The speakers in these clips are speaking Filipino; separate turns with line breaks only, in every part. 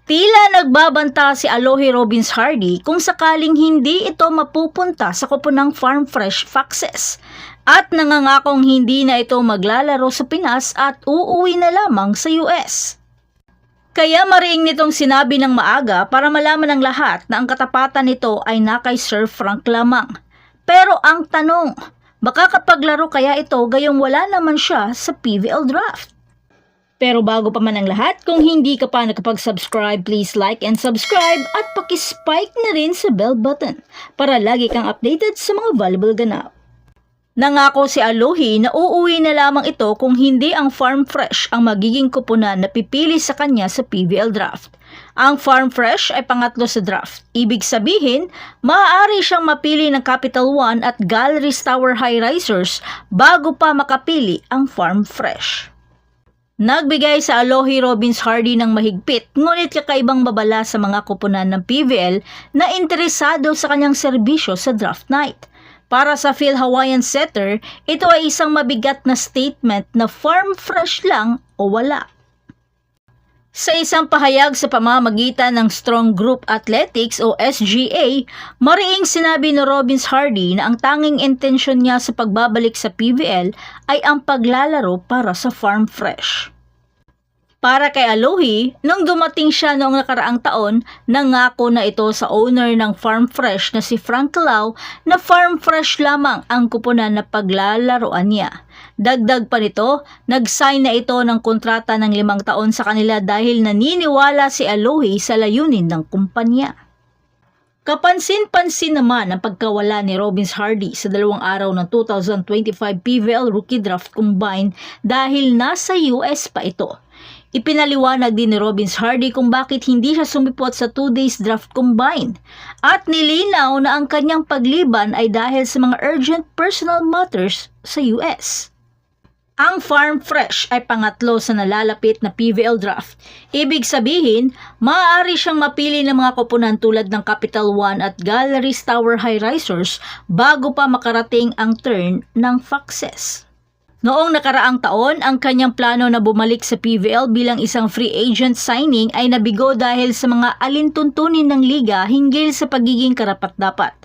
Tila nagbabanta si Alohi Robbins Hardy kung sakaling hindi ito mapupunta sa koponang Farm Fresh Foxes at nangangakong hindi na ito maglalaro sa Pinas at uuwi na lamang sa US. Kaya mariing nitong sinabi ng maaga para malaman ng lahat na ang katapatan nito ay na kay Sir Frank lamang. Pero ang tanong, makakapaglaro kaya ito gayong wala naman siya sa PVL Draft? Pero bago pa man ang lahat, kung hindi ka pa nakapag-subscribe, please like and subscribe at pakispike na rin sa bell button para lagi kang updated sa mga valuable ganap. Nangako si Alohi na uuwi na lamang ito kung hindi ang Farm Fresh ang magiging kuponan na pipili sa kanya sa PVL Draft. Ang Farm Fresh ay pangatlo sa draft. Ibig sabihin, maaari siyang mapili ng Capital One at Galleries Tower High Risers bago pa makapili ang Farm Fresh. Nagbigay sa Alohi Robbins Hardy ng mahigpit ngunit kakaibang babala sa mga kuponan ng PVL na interesado sa kanyang serbisyo sa draft night. Para sa Phil Hawaiian setter, ito ay isang mabigat na statement na Farm Fresh lang o wala. Sa isang pahayag sa pamamagitan ng Strong Group Athletics o SGA, mariing sinabi ni Robbins Hardy na ang tanging intensyon niya sa pagbabalik sa PVL ay ang paglalaro para sa Farm Fresh. Para kay Alohi, nung dumating siya noong nakaraang taon, nangako na ito sa owner ng Farm Fresh na si Frank Lau na Farm Fresh lamang ang kuponan na paglalaroan niya. Dagdag pa nito, nag-sign na ito ng kontrata ng 5 taon sa kanila dahil naniniwala si Alohi sa layunin ng kumpanya. Kapansin-pansin naman ang pagkawala ni Robbins Hardy sa 2 araw ng 2025 PVL Rookie Draft Combine dahil nasa US pa ito. Ipinaliwanag din ni Robbins Hardy kung bakit hindi siya sumipot sa 2 days draft combine at nilinaw na ang kanyang pagliban ay dahil sa mga urgent personal matters sa US. Ang Farm Fresh ay pangatlo sa nalalapit na PVL draft. Ibig sabihin, maaari siyang mapili ng mga koponan tulad ng Capital One at Galleries Tower High Risers bago pa makarating ang turn ng Foxes. Noong nakaraang taon, ang kanyang plano na bumalik sa PVL bilang isang free agent signing ay nabigo dahil sa mga alintuntunin ng liga hinggil sa pagiging karapat-dapat.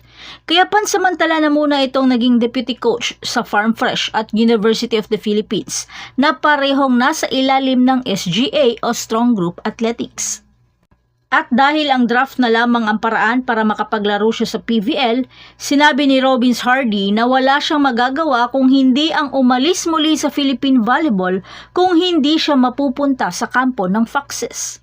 Kaya pansamantala na muna itong naging deputy coach sa Farm Fresh at University of the Philippines na parehong nasa ilalim ng SGA o Strong Group Athletics. At dahil ang draft na lamang ang paraan para makapaglaro siya sa PVL, sinabi ni Robbins Hardy na wala siyang magagawa kung hindi ang umalis muli sa Philippine Volleyball kung hindi siya mapupunta sa kampo ng Foxes.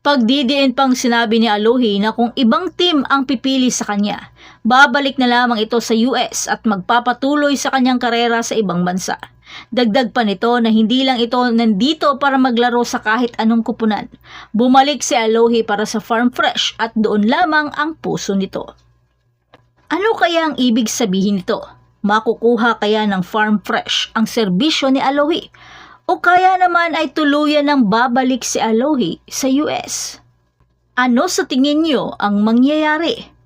Pagdidiin pang sinabi ni Alohi na kung ibang team ang pipili sa kanya, babalik na lamang ito sa US at magpapatuloy sa kanyang karera sa ibang bansa. Dagdag pa nito na hindi lang ito nandito para maglaro sa kahit anong kupunan. Bumalik si Alohi para sa Farm Fresh at doon lamang ang puso nito. Ano kaya ang ibig sabihin nito? Makukuha kaya ng Farm Fresh ang serbisyo ni Alohi? O kaya naman ay tuluyan ng babalik si Alohi sa US? Ano sa tingin niyo ang mangyayari?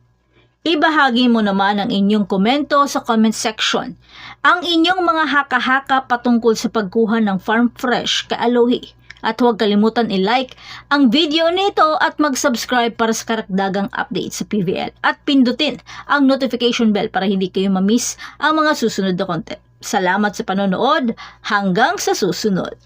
Ibahagi mo naman ang inyong komento sa comment section. Ang inyong mga haka-haka patungkol sa pagkuha ng Farm Fresh kay Alohi. At huwag kalimutan i-like ang video nito at mag-subscribe para sa karagdagang update sa PVL. At pindutin ang notification bell para hindi kayo ma-miss ang mga susunod na content. Salamat sa panonood. Hanggang sa susunod.